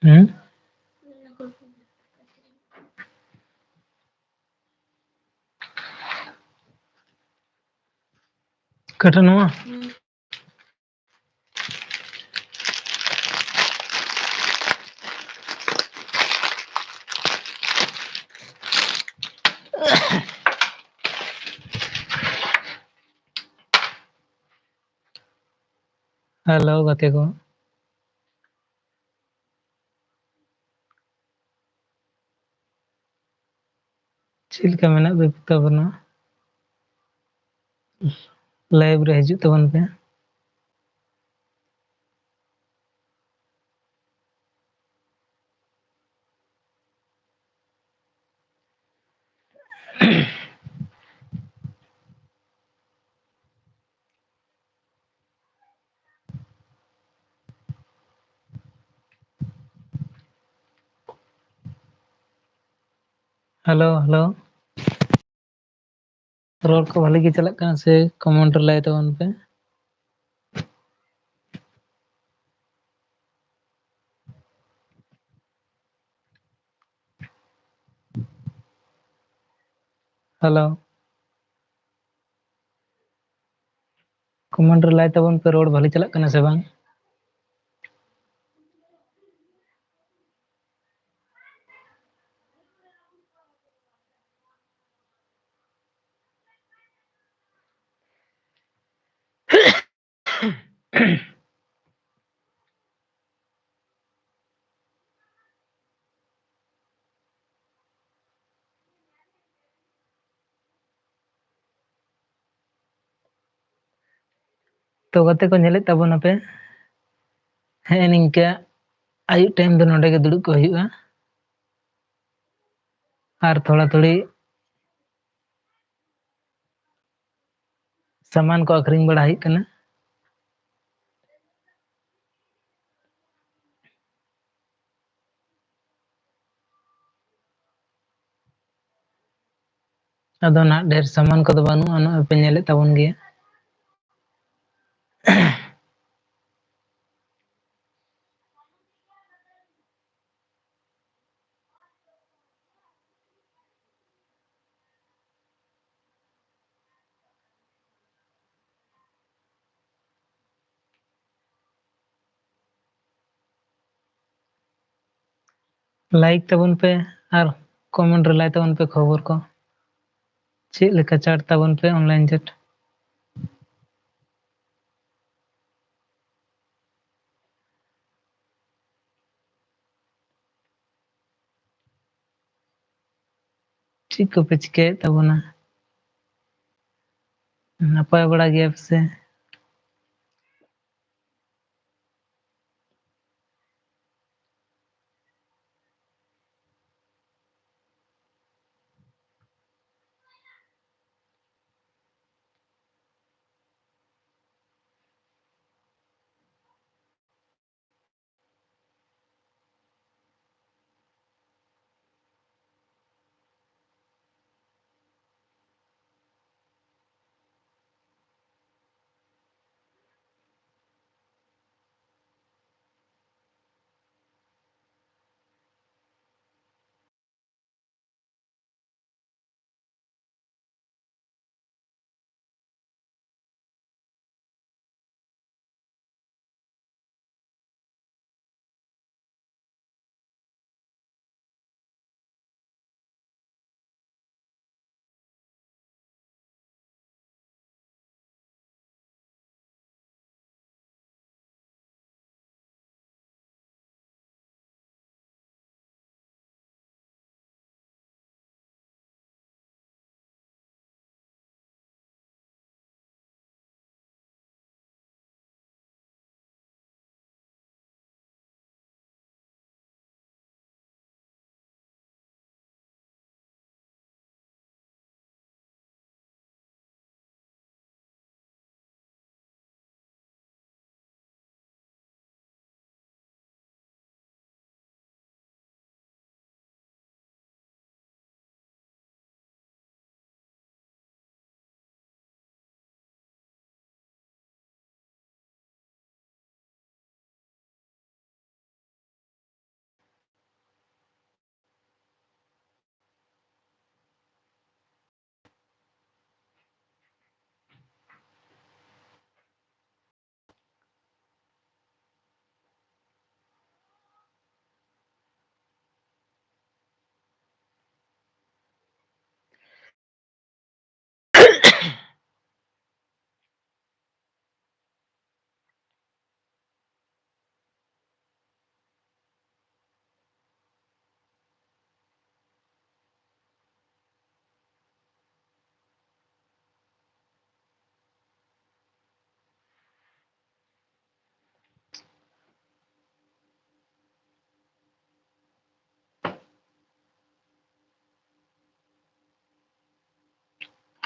Hmm? Kata nawa? Halo gate ko. ᱪᱮᱫ ᱞᱮᱠᱟ ᱢᱮᱱᱟᱜ ᱛᱟᱵᱚᱱᱟ? ᱞᱟᱭᱤᱵ ᱨᱮ ᱦᱤᱡᱩᱜ ᱛᱟᱵᱚᱱ ᱯᱮ᱾ Hello hello. ᱨᱚᱲ ᱠᱚ ᱵᱷᱟᱹᱞᱤ ᱜᱮ ᱪᱟᱞᱟᱜ ᱠᱟᱱᱟ ᱥᱮ ᱠᱚᱢᱮᱱᱴ ᱨᱮ ᱞᱟᱹᱭ ᱛᱟᱵᱚᱱ ᱯᱮ᱾ ᱦᱮᱞᱳ᱾ ᱠᱚᱢᱮᱱᱴ ᱨᱮ ᱞᱟᱹᱭ ᱛᱟᱵᱚᱱ ᱯᱮ ᱨᱚᱲ ᱵᱷᱟᱹᱞᱤ ᱪᱟᱞᱟᱜ ᱠᱟᱱᱟ ᱥᱮ ᱵᱟᱝ? ᱛᱚ ᱜᱟᱛᱮ ᱠᱚ ᱧᱮᱞᱮᱫ ᱛᱟᱵᱚᱱᱟᱯᱮ ᱦᱮᱸ ᱱᱤᱝᱠᱟᱹ ᱟᱭᱩᱵ ᱴᱟᱭᱤᱢ ᱫᱚ ᱱᱚᱰᱮ ᱜᱮ ᱫᱩᱲᱩᱵ ᱠᱚᱜ ᱦᱩᱭᱩᱜᱼᱟ᱾ ᱟᱨ ᱛᱷᱚᱲᱟ ᱛᱷᱩᱲᱤ ᱥᱟᱢᱟᱱ ᱠᱚ ᱟᱠᱷᱨᱤᱧ ᱵᱟᱲᱟ ᱦᱩᱭᱩᱜ ᱠᱟᱱᱟ᱾ ᱟᱫᱚ ᱱᱟᱜ ᱰᱷᱮᱨ ᱥᱟᱢᱟᱱ ᱠᱚᱫᱚ ᱵᱟᱹᱱᱩᱜᱼᱟ, ᱱᱚᱜᱼᱚᱭ ᱯᱮ ᱧᱮᱞᱮᱫ ᱛᱟᱵᱚᱱ ᱜᱮᱭᱟ᱾ ᱞᱟᱭᱤᱠ ᱛᱟᱵᱚᱱ ᱯᱮ ᱟᱨ ᱠᱚᱢᱮᱱᱴ ᱨᱮ ᱞᱟᱹᱭ ᱛᱟᱵᱚᱱ ᱯᱮ ᱠᱷᱚᱵᱚᱨ ᱠᱚ᱾ ᱪᱮᱫ ᱞᱮᱠᱟ ᱪᱟᱴ ᱛᱟᱵᱚᱱ ᱯᱮ ᱚᱱᱞᱟᱭᱤᱱ ᱪᱟᱴ᱾ ᱪᱮᱫ ᱠᱚᱯᱮ ᱪᱤᱠᱟᱹᱭᱮᱫ ᱛᱟᱵᱚᱱᱟ? ᱱᱟᱯᱟᱭ ᱵᱟᱲᱟ ᱜᱮᱭᱟ ᱯᱮ ᱥᱮ?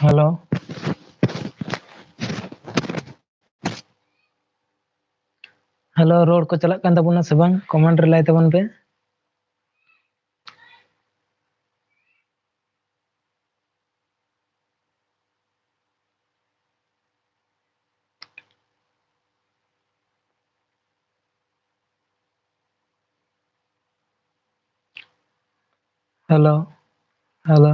ᱦᱮᱞᱳ ᱦᱮᱞᱳ ᱨᱚᱲ ᱠᱚ ᱪᱟᱞᱟᱜ ᱠᱟᱱ ᱛᱟᱵᱚᱱᱟ ᱥᱮ ᱵᱟᱝ ᱠᱚᱢᱮᱱᱴ ᱨᱮ ᱞᱟᱹᱭ ᱛᱟᱵᱚᱱ ᱯᱮ ᱦᱮᱞᱳ ᱦᱮᱞᱳ